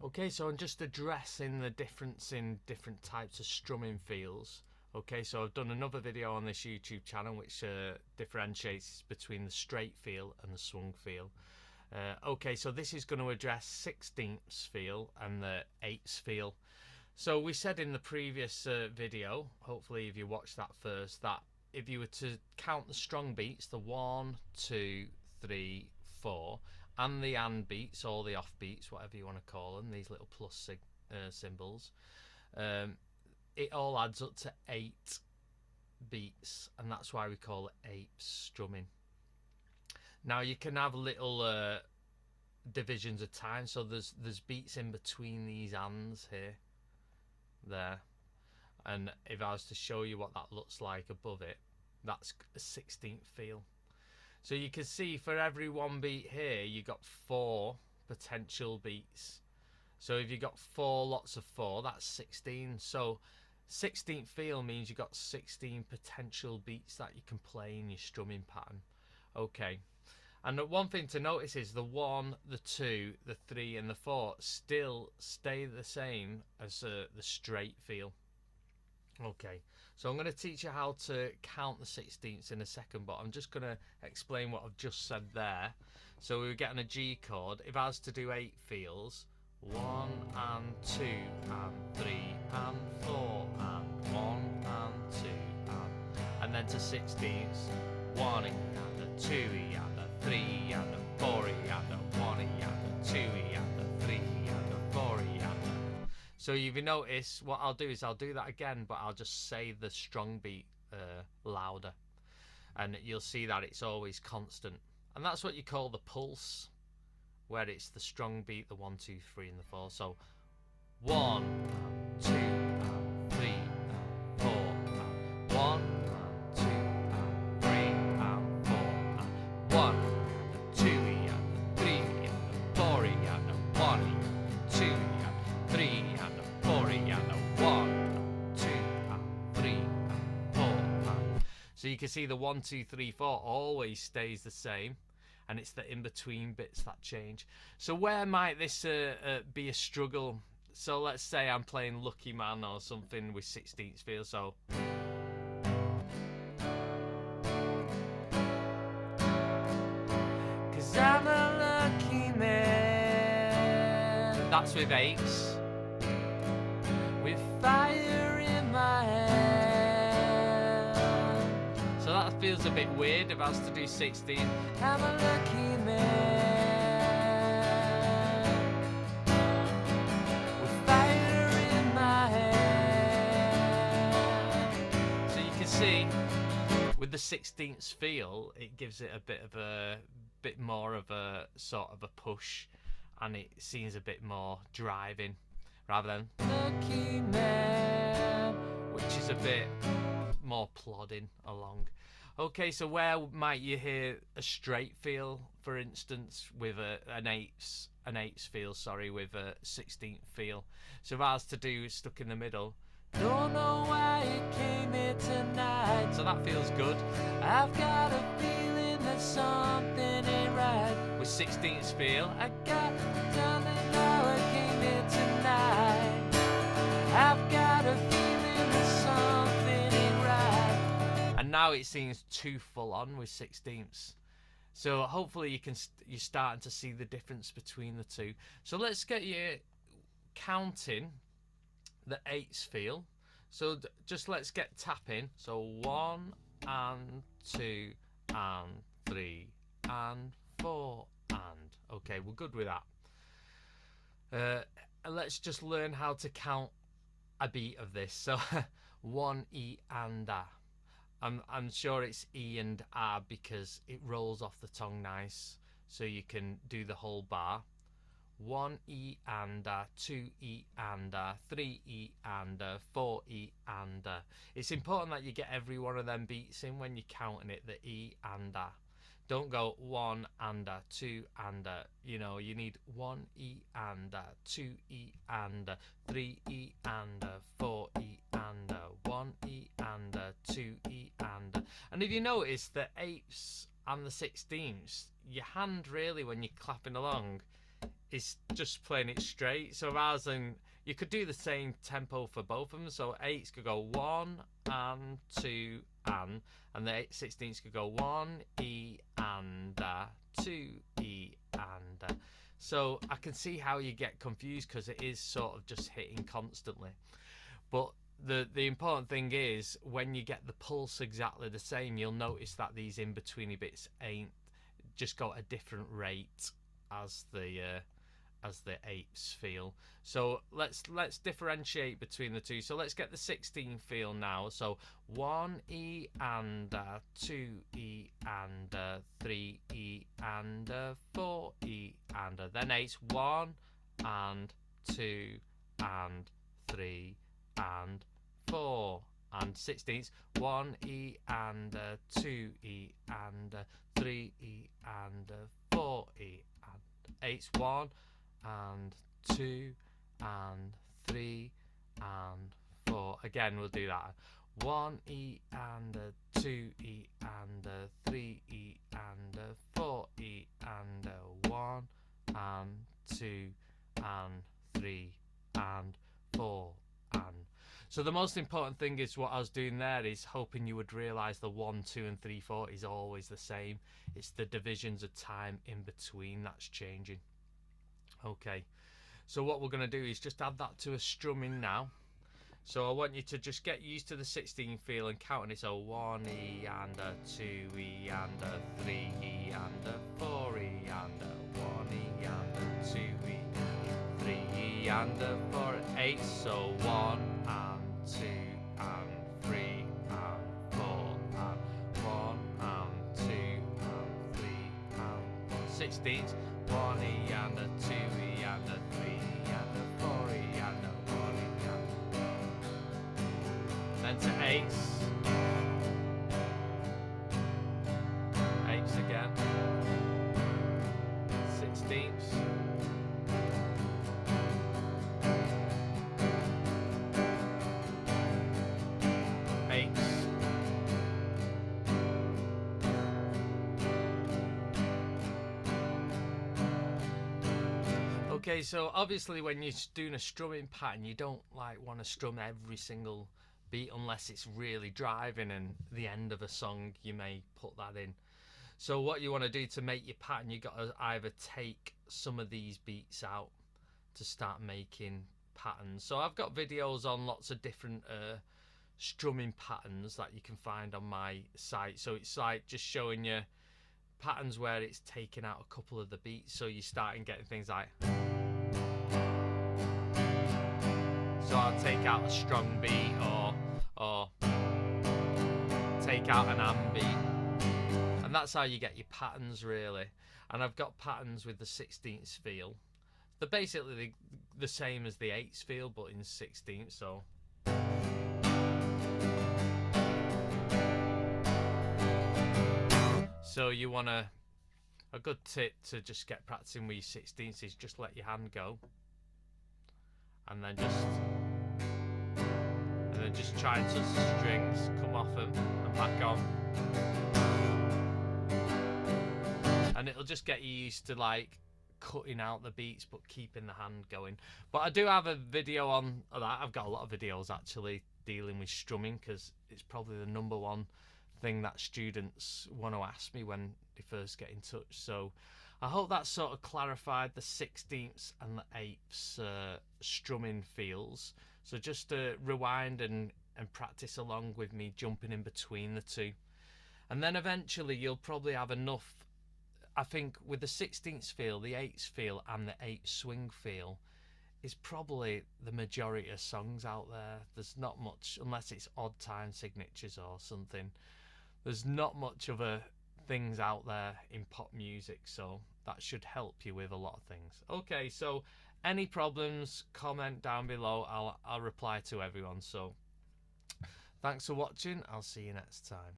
Okay, so I'm just addressing the difference in different types of strumming feels. Okay, so I've done another video on this YouTube channel which differentiates between the straight feel and the swung feel. Okay, so this is going to address 16ths feel and the 8ths feel. So we said in the previous video, hopefully if you watched that first, that if you were to count the strong beats, the 1, 2, 3, 4, and the and beats, or the off beats, whatever you want to call them, these little plus symbols, it all adds up to 8 beats, and that's why we call it 8 strumming. Now you can have little divisions of time, so there's beats in between these ands here, there, and if I was to show you what that looks like above it, that's a 16th feel. So you can see for every one beat here you got 4 potential beats. So if you got 4 lots of 4, that's 16. So 16th feel means you got 16 potential beats that you can play in your strumming pattern. Okay, and one thing to notice is the 1, the 2, the 3 and the 4 still stay the same as the straight feel. Okay, so I'm going to teach you how to count the 16ths in a second, but I'm just going to explain what I've just said there. So we were getting a G chord. If I was to do 8 feels, 1 and 2 and 3 and 4 and 1 and 2 and then to 16ths, 1 and a 2 and a 3 and a 4 and a 1 and a 2 and a 3 and a 4 and a. So if you notice, what I'll do is I'll do that again, but I'll just say the strong beat louder, and you'll see that it's always constant, and that's what you call the pulse, where it's the strong beat, the 1, 2, 3 and the 4. So 1 and 2 and 3 and 4 and 1 and 2 and 3 and 4 and 1 and 2 and 3 and 4 and 1 and 2 and 3 and 4 and 1, 2 and 3 and 4 and. So you can see the 1, 2, 3, 4 always stays the same, and it's the in-between bits that change. So where might this be a struggle? So let's say I'm playing Lucky Man or something with 16th feel, so cause I'm a lucky man. That's with 8s. With fire in my hand. So that feels a bit weird if I was to do 16. I'm a lucky man. With fire in my hand. So you can see with the 16th feel, it gives it a bit more of a sort of a push, and it seems a bit more driving, rather than lucky man, which is a bit more plodding along. Okay, so where might you hear a straight feel, for instance, with an 8ths feel, sorry, with a 16th feel? So if I was to do Stuck in the Middle, don't know why it came here tonight. So that feels good. I've got a feeling that something ain't right. With 16th feel, I got don't know it came here tonight. I've got a feeling that something ain't right. And now it seems too full on with 16ths. So hopefully you're starting to see the difference between the two. So let's get you counting the 8ths feel. So just let's get tapping. So 1 and 2 and 3 and 4 and. Okay, we're good with that. Let's just learn how to count a beat of this. So 1 E and A. I'm sure it's E and A because it rolls off the tongue nice, so you can do the whole bar. 1 E and A, 2 E and A, 3 E and A, 4 E and A. It's important that you get every one of them beats in when you're counting it, the E and A. Don't go 1 and A, 2 and A. You know, you need 1 E and A, 2 E and A, 3 E and A, 4 E and A, 1 E and A, 2 E and A. And if you notice the 8ths and the 16ths, your hand really, when you're clapping along, is just playing it straight. So rather than, you could do the same tempo for both of them. So 8s could go 1 and 2 and the 16s could go 1 E and 2 E and. So I can see how you get confused because it is sort of just hitting constantly. But the important thing is when you get the pulse exactly the same, you'll notice that these in-betweeny bits ain't just got a different rate as the 8s feel. So let's differentiate between the two. So let's get the 16 feel now. So 1 E and 2 E and 3 E and 4 E and then 8's 1 and 2 and 3 and 4 and 16's 1 E and 2 E and 3 E and 4 E and 8's 1 and 2 and 3 and 4. Again, we'll do that. 1 E and 2 E and 3 E and 4 E and 1 and 2 and 3 and 4 and. So the most important thing is what I was doing there is hoping you would realise the 1, 2 and 3, 4 is always the same. It's the divisions of time in between that's changing. Okay, so what we're going to do is just add that to a strumming now. So I want you to just get used to the 16 feel and counting it. So 1 E and 2 E and 3 E and 4 E and 1 E and 2 E, 3 E and 4, 8. So 1 and 2 and 3 and 4 and 1 and 2 and 3 and 4. 16's 1 E and 2 E and 3 E and 4 E and 1 E and then to 8's. 8's again. 16's. 8's. Okay, so obviously when you're doing a strumming pattern, you don't like want to strum every single beat unless it's really driving and the end of a song you may put that in. So what you want to do to make your pattern, you got to either take some of these beats out to start making patterns. So I've got videos on lots of different strumming patterns that you can find on my site. So it's like just showing you patterns where it's taking out a couple of the beats, so you're starting getting things like, so I'll take out a strong beat or take out an am beat, and that's how you get your patterns really. And I've got patterns with the 16th feel. They're basically the same as the 8th feel but in 16th. So you want a good tip to just get practicing with your 16ths is just let your hand go and then just try and touch the strings, come off them and back on, and it'll just get you used to like cutting out the beats but keeping the hand going. But I do have a video on that. I've got a lot of videos actually dealing with strumming because it's probably the #1 thing that students want to ask me when they first get in touch. So I hope that sort of clarified the 16ths and the 8ths strumming feels. So just rewind and practice along with me jumping in between the two, and then eventually you'll probably have enough. I think with the 16th feel, the 8th feel and the 8th swing feel is probably the majority of songs out there. There's not much, unless it's odd time signatures or something, there's not much of a things out there in pop music, so that should help you with a lot of things. Okay, so any problems, comment down below. I'll reply to everyone. So thanks for watching. I'll see you next time.